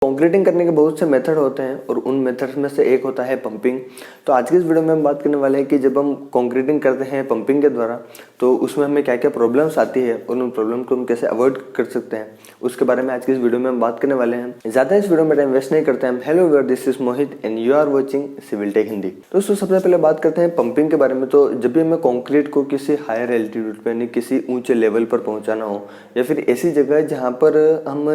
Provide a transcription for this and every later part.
Concreting करने के बहुत से मेथड होते हैं और उन मेथड्स में से एक होता है पंपिंग। तो आज की इस वीडियो में हम बात करने वाले हैं कि जब हम कंक्रीटिंग करते हैं पंपिंग के द्वारा तो उसमें हमें क्या क्या प्रॉब्लम्स आती है और उन प्रॉब्लम को हम कैसे अवॉइड कर सकते हैं, उसके बारे में आज की इस वीडियो में हम बात करने वाले हैं। ज़्यादा इस वीडियो में टाइम वेस्ट नहीं करते हैं। Hello viewer, this is Mohit and you are watching civil tech Hindi. दोस्तों, सबसे पहले बात करते हैं पंपिंग के बारे में। तो जब भी हमें कॉन्क्रीट को किसी हायर एल्टीट्यूड पर यानी किसी ऊंचे लेवल पर पहुंचाना हो या फिर ऐसी जगह जहाँ पर हम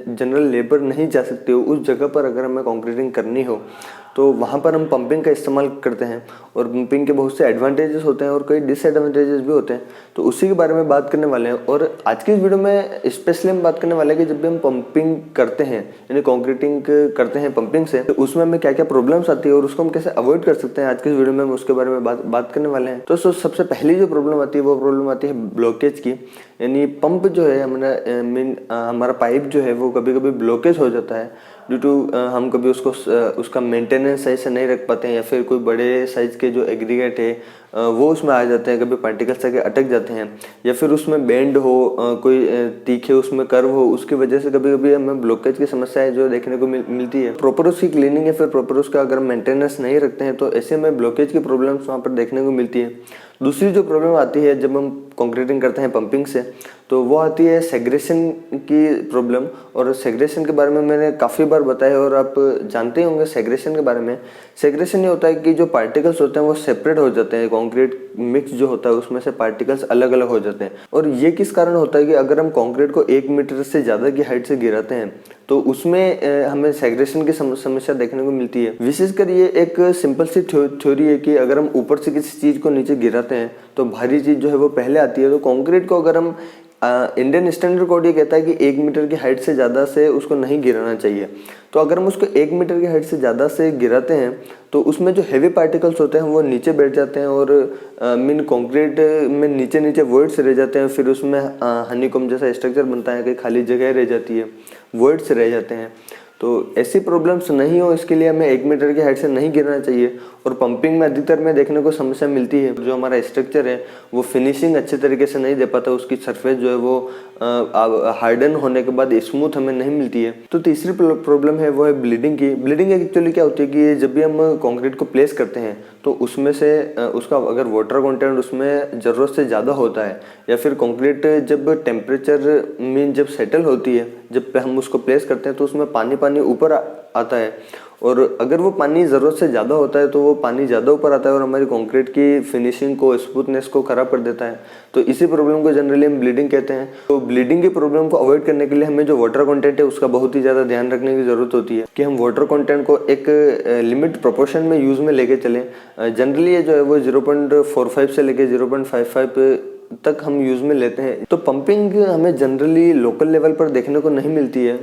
जनरल लेबर नहीं जा सकते हो, उस जगह पर अगर हमें कंक्रीटिंग करनी हो तो वहाँ पर हम पंपिंग का इस्तेमाल करते हैं। और पंपिंग के बहुत से एडवांटेजेस होते हैं और कई डिसएडवांटेजेस भी होते हैं, तो उसी के बारे में बात करने वाले हैं। और आज की इस वीडियो में स्पेशली हम बात करने वाले हैं कि जब भी हम पंपिंग करते हैं यानी कंक्रीटिंग करते हैं पंपिंग से, तो उसमें हमें क्या क्या प्रॉब्लम्स आती है और उसको हम कैसे अवॉइड कर सकते हैं। आज की इस वीडियो में हम उसके बारे में बात करने वाले हैं। तो सबसे पहली जो प्रॉब्लम आती है वो प्रॉब्लम आती है ब्लॉकेज की। यानी पंप जो है हमारा पाइप जो है वो कभी कभी ब्लॉकेज हो जाता है ड्यू टू हम कभी उसका मेंटेनेंस सही से नहीं रख पाते हैं या फिर कोई बड़े साइज के जो एग्रीगेट है वो उसमें आ जाते हैं, कभी पार्टिकल्स आके अटक जाते हैं या फिर उसमें बेंड हो, कोई तीखे उसमें कर्व हो, उसकी वजह से कभी कभी हमें ब्लॉकेज की समस्याएं जो देखने को मिलती है। प्रॉपर उसकी क्लीनिंग या फिर प्रॉपर उसका अगर मेंटेनेंस नहीं रखते हैं तो ऐसे में ब्लॉकेज की प्रॉब्लम्स वहाँ पर देखने को मिलती है। दूसरी जो प्रॉब्लम आती है जब हम कंक्रीटिंग करते हैं पंपिंग से, तो वो आती है सेग्रेशन की प्रॉब्लम। और सेग्रेशन के बारे में मैंने काफ़ी बार बताया और आप जानते होंगे सेग्रेशन के बारे में। सेग्रेशन ये होता है कि जो पार्टिकल्स होते हैं वो सेपरेट हो जाते हैं, कंक्रीट मिक्स जो होता है उसमें से पार्टिकल्स अलग अलग हो जाते हैं। और ये किस कारण होता है कि अगर हम कंक्रीट को 1 मीटर से ज़्यादा की हाइट से गिराते हैं तो उसमें हमें सेग्रेशन की समस्या देखने को मिलती है। विशेषकर ये एक सिंपल सी थ्योरी है कि अगर हम ऊपर से किसी चीज़ को नीचे गिराते हैं तो भारी चीज़ जो है वो पहले आती है। तो कंक्रीट को अगर हम इंडियन स्टैंडर्ड कोड ये कहता है कि 1 मीटर की हाइट से ज़्यादा से उसको नहीं गिराना चाहिए। तो अगर हम उसको 1 मीटर की हाइट से ज़्यादा से गिराते हैं तो उसमें जो हेवी पार्टिकल्स होते हैं वो नीचे बैठ जाते हैं और कंक्रीट में नीचे नीचे वॉइड्स रह जाते हैं। फिर उसमें हनीकॉम्ब जैसा स्ट्रक्चर बनता है, कहीं खाली जगह रह जाती है, वॉइड्स रह जाते हैं। तो ऐसी प्रॉब्लम्स नहीं हो इसके लिए हमें 1 मीटर की हाइट से नहीं गिरना चाहिए। और पंपिंग में अधिकतर में देखने को समस्या मिलती है, जो हमारा स्ट्रक्चर है वो फिनिशिंग अच्छे तरीके से नहीं दे पाता, उसकी सरफेस जो है वो हार्डन होने के बाद स्मूथ हमें नहीं मिलती है। तो तीसरी प्रॉब्लम है वो है ब्लीडिंग की। ब्लीडिंग एक्चुअली क्या होती है कि जब भी हम कंक्रीट को प्लेस करते हैं तो उसमें से उसका अगर वाटर कंटेंट उसमें ज़रूरत से ज़्यादा होता है या फिर कंक्रीट जब टेम्परेचर जब सेटल होती है, जब हम उसको प्लेस करते हैं तो उसमें पानी ऊपर आता है। और अगर वो पानी ज़रूरत से ज़्यादा होता है तो वो पानी ज़्यादा ऊपर आता है और हमारी कंक्रीट की फिनिशिंग को, स्मूथनेस को ख़राब कर देता है। तो इसी प्रॉब्लम को जनरली हम ब्लीडिंग कहते हैं। तो ब्लीडिंग की प्रॉब्लम को अवॉइड करने के लिए हमें जो वाटर कंटेंट है उसका बहुत ही ज़्यादा ध्यान रखने की ज़रूरत होती है कि हम वाटर कंटेंट को एक लिमिट प्रोपोर्शन में यूज़ में लेके चलें। जनरली ये जो है वो 0.45 से लेके 0.55 तक हम यूज़ में लेते हैं। तो पंपिंग हमें जनरली लोकल लेवल पर देखने को नहीं मिलती है।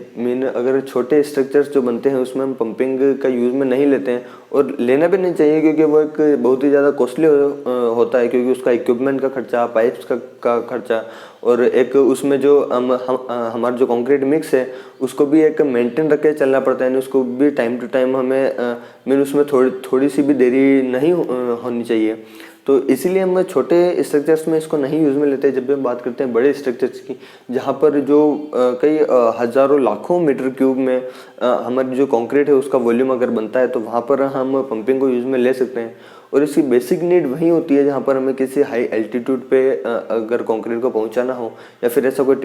अगर छोटे स्ट्रक्चर्स जो बनते हैं उसमें हम पंपिंग का यूज़ में नहीं लेते हैं और लेना भी नहीं चाहिए, क्योंकि वो एक बहुत ही ज़्यादा कॉस्टली होता है, क्योंकि उसका इक्विपमेंट का खर्चा, पाइप्स का खर्चा और एक उसमें जो हमारा जो कंक्रीट मिक्स है उसको भी एक मेंटेन रख के चलना पड़ता है। उसको भी टाइम टू टाइम हमें उसमें थोड़ी सी भी देरी नहीं होनी चाहिए। तो इसीलिए हम छोटे स्ट्रक्चर्स में इसको नहीं यूज़ में लेते हैं। जब भी हम बात करते हैं बड़े स्ट्रक्चर्स की, जहाँ पर जो कई हज़ारों लाखों मीटर क्यूब में हमारी जो कंक्रीट है उसका वॉल्यूम अगर बनता है तो वहाँ पर हम पंपिंग को यूज़ में ले सकते हैं। और इसकी बेसिक नीड वही होती है जहाँ पर हमें किसी हाई एल्टीट्यूड पे अगर कंक्रीट को पहुँचाना हो या फिर ऐसा कोई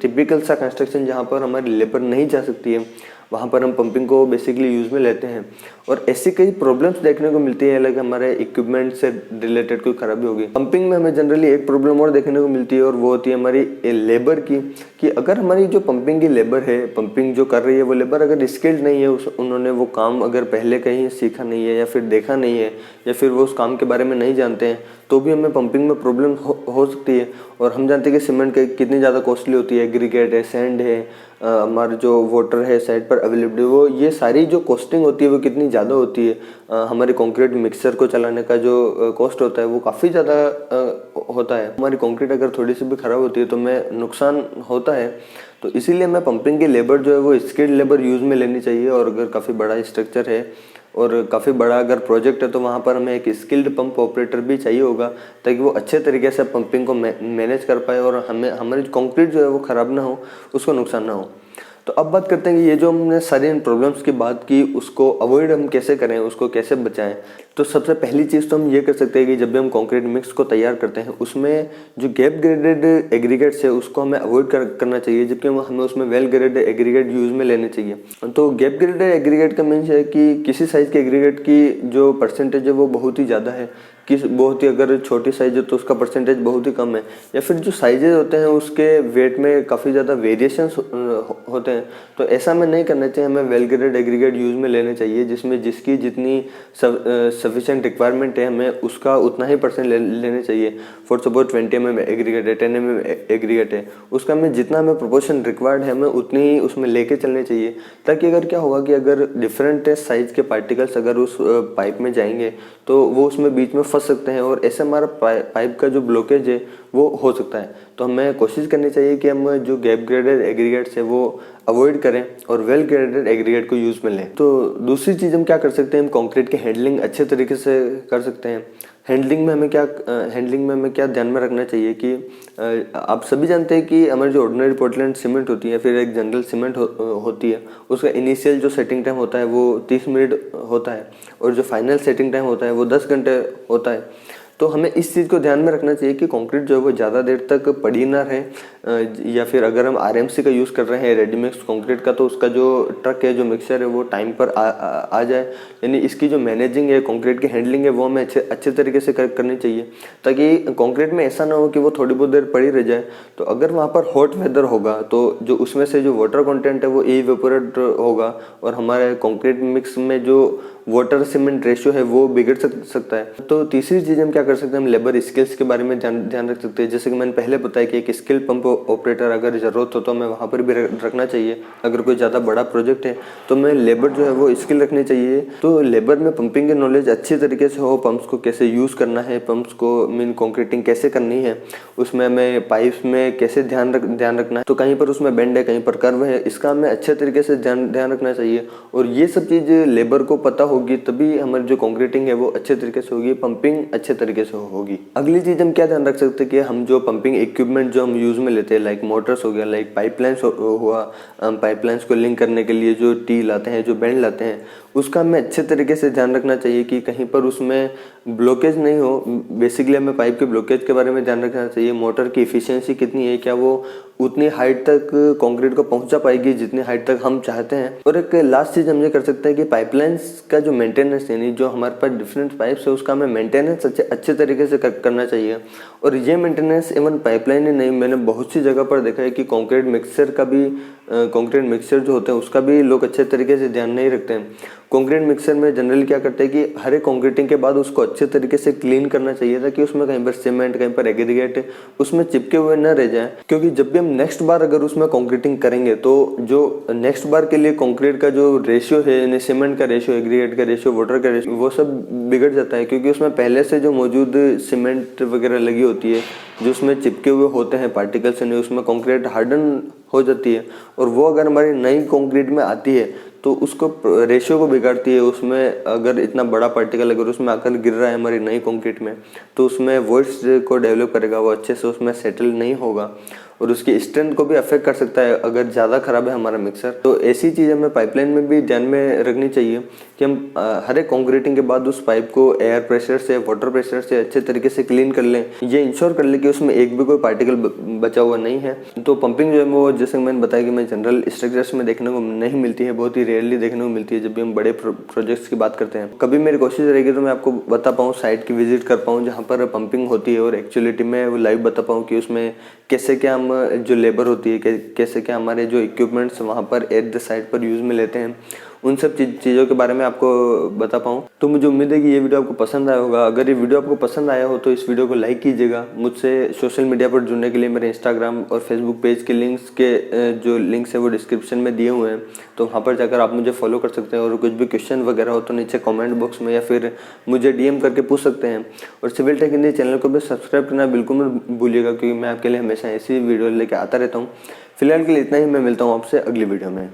टिपिकल सा कंस्ट्रक्शन जहाँ पर हमारी लेबर नहीं जा सकती है, वहाँ पर हम पंपिंग को बेसिकली यूज़ में लेते हैं। और ऐसी कई प्रॉब्लम्स देखने को मिलती है, लाइक हमारे इक्विपमेंट से रिलेटेड कोई खराबी होगी। पंपिंग में हमें जनरली एक प्रॉब्लम और देखने को मिलती है और वो होती है हमारी लेबर की, कि अगर हमारी जो पंपिंग की लेबर है, पंपिंग जो कर रही है वो लेबर अगर स्किल्ड नहीं है, उन्होंने वो काम अगर पहले कहीं सीखा नहीं है या फिर देखा नहीं है या फिर वो उस काम के बारे में नहीं जानते हैं, तो भी हमें पंपिंग में प्रॉब्लम हो सकती है। और हम जानते हैं कि सीमेंट कितनी ज़्यादा कॉस्टली होती है, एग्रीगेट है, सैंड है, हमारा जो वाटर है साइड पर अवेलेबिलिटी, वो ये सारी जो कॉस्टिंग होती है वो कितनी ज़्यादा होती है। हमारे कंक्रीट मिक्सर को चलाने का जो कॉस्ट होता है वो काफ़ी ज़्यादा होता है। हमारी कंक्रीट अगर थोड़ी सी भी ख़राब होती है तो हमें नुकसान होता है। तो इसीलिए हमें पंपिंग की लेबर जो है वो स्किल्ड लेबर यूज़ में लेनी चाहिए। और अगर काफ़ी बड़ा स्ट्रक्चर है और काफ़ी बड़ा अगर प्रोजेक्ट है तो वहाँ पर हमें एक स्किल्ड पंप ऑपरेटर भी चाहिए होगा, ताकि वो अच्छे तरीके से पंपिंग को मैनेज कर पाए और हमें हमारी कंक्रीट जो है वो ख़राब ना हो, उसको नुकसान ना हो। तो अब बात करते हैं कि ये जो हमने सारी इन प्रॉब्लम्स की बात की उसको अवॉइड हम कैसे करें, उसको कैसे बचाएं। तो सबसे पहली चीज़ तो हम ये कर सकते हैं कि जब भी हम कंक्रीट मिक्स को तैयार करते हैं उसमें जो गैप ग्रेडेड एग्रीगेट्स है उसको हमें अवॉइड करना चाहिए, जबकि हमें उसमें वेल ग्रेडेड एग्रीगेट यूज़ में लेने चाहिए। तो गैप ग्रेडेड एग्रीगेट का मीन्स है कि किसी साइज़ के एग्रीगेट की जो परसेंटेज है वो बहुत ही ज़्यादा है, बहुत ही अगर छोटी साइज है तो उसका परसेंटेज बहुत ही कम है, या फिर जो साइजेज होते हैं उसके वेट में काफ़ी ज़्यादा वेरिएशंस होते हैं। तो ऐसा हमें नहीं करना चाहिए, हमें वेल ग्रेडेड एग्रीगेट यूज़ में लेने चाहिए जिसमें जिसकी जितनी सफिशिएंट रिक्वायरमेंट है हमें उसका उतना ही परसेंट लेने चाहिए। फॉर सपोज 20 mm एग्रीगेट है, 10 mm एग्रीगेट है, उसका हमें जितना हमें प्रोपोर्शन रिक्वायर्ड है हमें उतनी ही उसमें लेके चलने चाहिए। ताकि अगर क्या होगा कि अगर डिफरेंट साइज के पार्टिकल्स अगर उस पाइप में जाएंगे तो वो उसमें बीच में फंस सकते हैं और ऐसे हमारा पाइप का जो ब्लॉकेज है वो हो सकता है। तो हमें कोशिश करनी चाहिए कि हम जो गैप ग्रेडेड एग्रीगेट्स है वो अवॉइड करें और वेल ग्रेडेड एग्रीगेट को यूज़ में लें। तो दूसरी चीज़ हम क्या कर सकते हैं, हम कंक्रीट की हैंडलिंग अच्छे तरीके से कर सकते हैं। हैंडलिंग में हमें क्या ध्यान में रखना चाहिए कि आप सभी जानते हैं कि हमारी जो ऑर्डिनरी पोर्टलैंड सीमेंट होती है, फिर एक जनरल सीमेंट होती है, उसका इनिशियल जो सेटिंग टाइम होता है वो 30 मिनट होता है और जो फाइनल सेटिंग टाइम होता है वो 10 घंटे होता है। तो हमें इस चीज़ को ध्यान में रखना चाहिए कि कंक्रीट जो है वो ज़्यादा देर तक पड़ी ना रहे, या फिर अगर हम आरएमसी का यूज़ कर रहे हैं रेडी मिक्स कंक्रीट का, तो उसका जो ट्रक है, जो मिक्सचर है वो टाइम पर आ जाए। यानी इसकी जो मैनेजिंग है, कंक्रीट की हैंडलिंग है, वो हमें अच्छे तरीके से करनी चाहिए ताकि कंक्रीट में ऐसा ना हो कि वो थोड़ी बहुत देर पड़ी रह जाए। तो अगर वहाँ पर हॉट वेदर होगा तो जो उसमें से जो वाटर कंटेंट है वो इवेपोरेट होगा और हमारे कंक्रीट मिक्स में जो वाटर सीमेंट रेशियो है वो बिगड़ सकता है। तो तीसरी चीज़ हम क्या कर सकते हैं, हम लेबर स्किल्स के बारे में ध्यान रख सकते हैं। जैसे कि मैंने पहले बताया कि एक स्किल पंप ऑपरेटर अगर ज़रूरत हो तो हमें वहाँ पर भी रखना चाहिए। अगर कोई ज़्यादा बड़ा प्रोजेक्ट है तो हमें लेबर जो है वो स्किल रखनी चाहिए। तो लेबर में पंपिंग की नॉलेज अच्छी तरीके से हो, पंप्स को कैसे यूज़ करना है, पंप्स को कंक्रीटिंग कैसे करनी है, उसमें हमें पाइप्स में कैसे ध्यान रखना है, तो कहीं पर उसमें बेंड है, कहीं पर कर्व है, इसका हमें अच्छे तरीके से ध्यान रखना चाहिए। और ये सब चीज़ लेबर को पता होगी तभी हमारी जो कंक्रीटिंग है वो अच्छे तरीके से होगी, पंपिंग अच्छे तरीके से होगी। अगली चीज़ हम क्या ध्यान रख सकते हैं कि हम जो पंपिंग इक्विपमेंट जो हम यूज़ में लेते हैं, लाइक मोटर्स हो गया, लाइक पाइपलाइंस हुआ, पाइपलाइंस को लिंक करने के लिए जो टी लाते हैं, जो बेंड लाते हैं, उसका हमें अच्छे तरीके से ध्यान रखना चाहिए कि कहीं पर उसमें ब्लॉकेज नहीं हो। बेसिकली हमें पाइप के ब्लॉकेज के बारे में ध्यान रखना चाहिए। मोटर की एफिशिएंसी कितनी है, क्या वो उतनी हाइट तक कंक्रीट को पहुंचा पाएगी जितनी हाइट तक हम चाहते हैं। और एक लास्ट चीज़ हम ये कर सकते हैं कि पाइपलाइंस का जो मेंटेनेंस, यानी जो हमारे पास डिफरेंट पाइप्स है उसका हमें मेंटेनेंस अच्छे तरीके से करना चाहिए। और ये मेंटेनेंस इवन पाइपलाइन ही नहीं, मैंने बहुत सी जगह पर देखा है कि कंक्रीट मिक्सचर जो होते हैं उसका भी लोग अच्छे तरीके से ध्यान नहीं रखते हैं। कंक्रीट मिक्सर में जनरली क्या करते हैं कि हर एक कंक्रीटिंग के बाद उसको अच्छे तरीके से क्लीन करना चाहिए ताकि उसमें कहीं पर सीमेंट, कहीं पर एग्रीगेट उसमें चिपके हुए न रह जाए। क्योंकि जब भी हम नेक्स्ट बार अगर उसमें कंक्रीटिंग करेंगे तो जो नेक्स्ट बार के लिए कंक्रीट का जो रेशियो है, यानी सीमेंट का रेशियो, एग्रीगेट का रेशियो, वाटर का रेशियो, वो सब बिगड़ जाता है। क्योंकि उसमें पहले से जो मौजूद सीमेंट वगैरह लगी होती है जो उसमें चिपके हुए होते हैं पार्टिकल्स, यानी उसमें कंक्रीट हार्डन हो जाती है। और वो अगर हमारी नई कंक्रीट में आती है तो उसको रेशियो को बिगाड़ती है। उसमें अगर इतना बड़ा पार्टिकल अगर उसमें आकर गिर रहा है हमारी नई कंक्रीट में तो उसमें वॉइड्स को डेवलप करेगा, वो अच्छे से उसमें सेटल नहीं होगा और उसकी स्ट्रेंथ को भी अफेक्ट कर सकता है अगर ज़्यादा ख़राब है हमारा मिक्सर। तो ऐसी चीज़ हमें पाइपलाइन में भी ध्यान में रखनी चाहिए कि हम हर एक कंक्रीटिंग के बाद उस पाइप को एयर प्रेशर से, वाटर प्रेशर से अच्छे तरीके से क्लीन कर लें। ये इंश्योर कर लें कि उसमें एक भी कोई पार्टिकल बचा हुआ नहीं है। तो पंपिंग जो है वो, जैसे मैंने बताया कि मैं जनरल स्ट्रक्चर्स में देखने को नहीं मिलती है, बहुत ही रेयरली देखने को मिलती है जब भी हम बड़े प्रोजेक्ट्स की बात करते हैं। कभी मेरी कोशिश रहेगी तो मैं आपको बता पाऊँ, साइट की विजिट कर पाऊँ जहाँ पर पंपिंग होती है और एक्चुअलिटी में वो लाइव बता पाऊँ कि उसमें कैसे क्या हम जो लेबर होती है, कैसे क्या हमारे जो इक्विपमेंट्स वहाँ पर एट द साइट पर यूज़ में लेते हैं, उन सब चीज़ों के बारे में आपको बता पाऊँ। तो मुझे उम्मीद है कि ये वीडियो आपको पसंद आया होगा। अगर ये वीडियो आपको पसंद आया हो तो इस वीडियो को लाइक कीजिएगा। मुझसे सोशल मीडिया पर जुड़ने के लिए मेरे इंस्टाग्राम और फेसबुक पेज के लिंक्स के जो लिंक्स है वो डिस्क्रिप्शन में दिए हुए हैं, तो वहाँ पर जाकर आप मुझे फॉलो कर सकते हैं। और कुछ भी क्वेश्चन वगैरह हो तो नीचे कॉमेंट बॉक्स में या फिर मुझे DM करके पूछ सकते हैं। और सिविल टेक हिंदी चैनल को भी सब्सक्राइब करना बिल्कुल मत भूलिएगा क्योंकि मैं आपके लिए हमेशा ऐसी वीडियो लेकर आता रहता हूँ। फिलहाल के लिए इतना ही, मैं मिलता हूँ आपसे अगली वीडियो में।